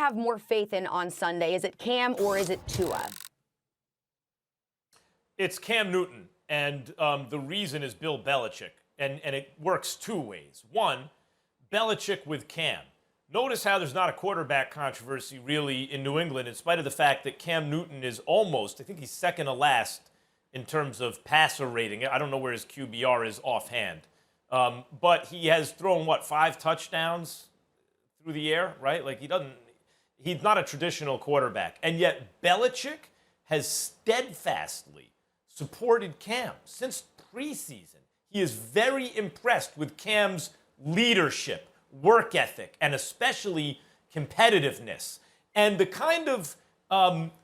have more faith in on Sunday? Is it Cam or is it Tua? It's Cam Newton, and the reason is Bill Belichick, and it works two ways. One, Belichick with Cam. Notice how there's not a quarterback controversy really in New England, in spite of the fact that Cam Newton is almost, I think he's second to last in terms of passer rating. I don't know where his QBR is offhand. But he has thrown, 5 touchdowns through the air, right? Like he's not a traditional quarterback. And yet Belichick has steadfastly supported Cam since preseason. He is very impressed with Cam's leadership, work ethic, and especially competitiveness. And the kind of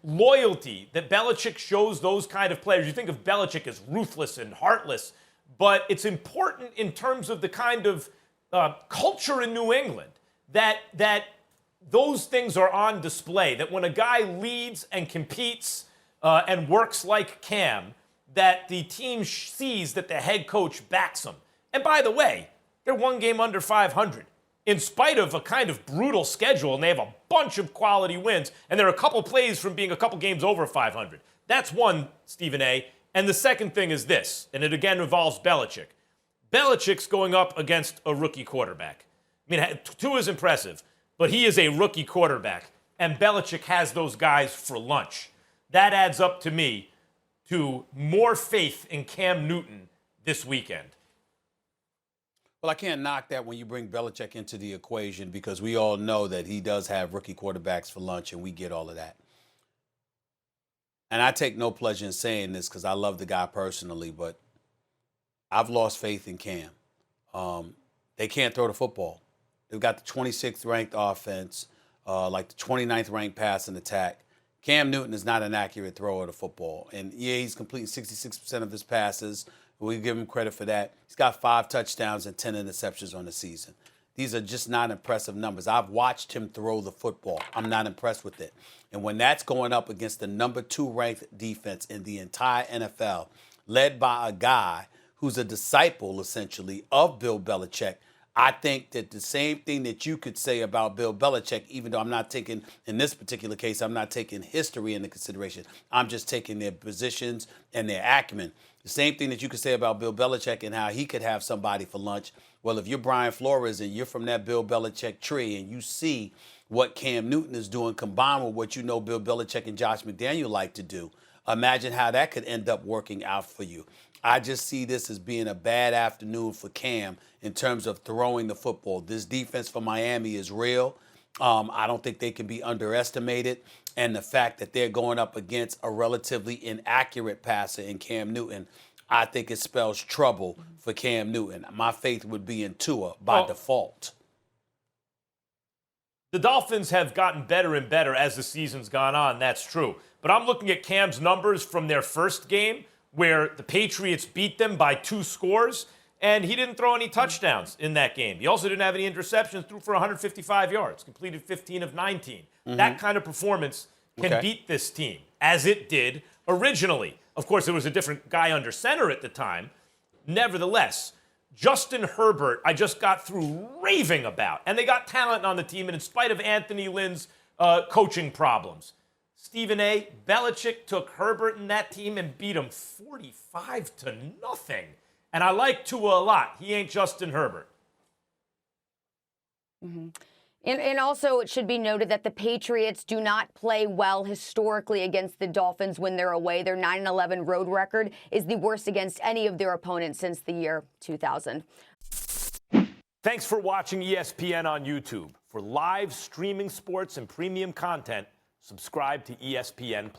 loyalty that Belichick shows those kind of players. You think of Belichick as ruthless and heartless, but it's important in terms of the kind of culture in New England that those things are on display, that when a guy leads and competes and works like Cam, that the team sees that the head coach backs him. And by the way, they're one game under 500. In spite of a kind of brutal schedule, and they have a bunch of quality wins, and they're a couple plays from being a couple games over 500. That's one, Stephen A. And the second thing is this, and it again involves Belichick. Belichick's going up against a rookie quarterback. I mean, Tua is impressive, but he is a rookie quarterback, and Belichick has those guys for lunch. That adds up to me to more faith in Cam Newton this weekend. Well, I can't knock that when you bring Belichick into the equation, because we all know that he does have rookie quarterbacks for lunch, and we get all of that. And I take no pleasure in saying this because I love the guy personally, but I've lost faith in Cam. They can't throw the football. They've got the 26th ranked offense, like the 29th ranked pass and attack. Cam Newton is not an accurate thrower of the football. And yeah, he's completing 66% of his passes. We give him credit for that. He's got 5 touchdowns and 10 interceptions on the season. These are just not impressive numbers. I've watched him throw the football. I'm not impressed with it. And when that's going up against the number 2 ranked defense in the entire NFL, led by a guy who's a disciple, essentially, of Bill Belichick, I think that the same thing that you could say about Bill Belichick, even though I'm not taking, in this particular case, I'm not taking history into consideration. I'm just taking their positions and their acumen. The same thing that you could say about Bill Belichick and how he could have somebody for lunch. Well, if you're Brian Flores and you're from that Bill Belichick tree and you see what Cam Newton is doing combined with what you know Bill Belichick and Josh McDaniel like to do, imagine how that could end up working out for you. I just see this as being a bad afternoon for Cam in terms of throwing the football. This defense for Miami is real. I don't think they can be underestimated. And the fact that they're going up against a relatively inaccurate passer in Cam Newton, I think it spells trouble for Cam Newton. My faith would be in Tua by default. The Dolphins have gotten better and better as the season's gone on, that's true. But I'm looking at Cam's numbers from their first game, where the Patriots beat them by 2 scores, and he didn't throw any touchdowns in that game. He also didn't have any interceptions, threw for 155 yards, completed 15 of 19. That kind of performance can beat this team, as it did originally. Of course, there was a different guy under center at the time. Nevertheless, Justin Herbert, I just got through raving about, and they got talent on the team, and in spite of Anthony Lynn's coaching problems. Stephen A., Belichick took Herbert and that team and beat him 45-0. And I like Tua a lot. He ain't Justin Herbert. And also, it should be noted that the Patriots do not play well historically against the Dolphins when they're away. Their 9-11 road record is the worst against any of their opponents since the year 2000. Thanks for watching ESPN on YouTube. For live streaming sports and premium content, subscribe to ESPN+.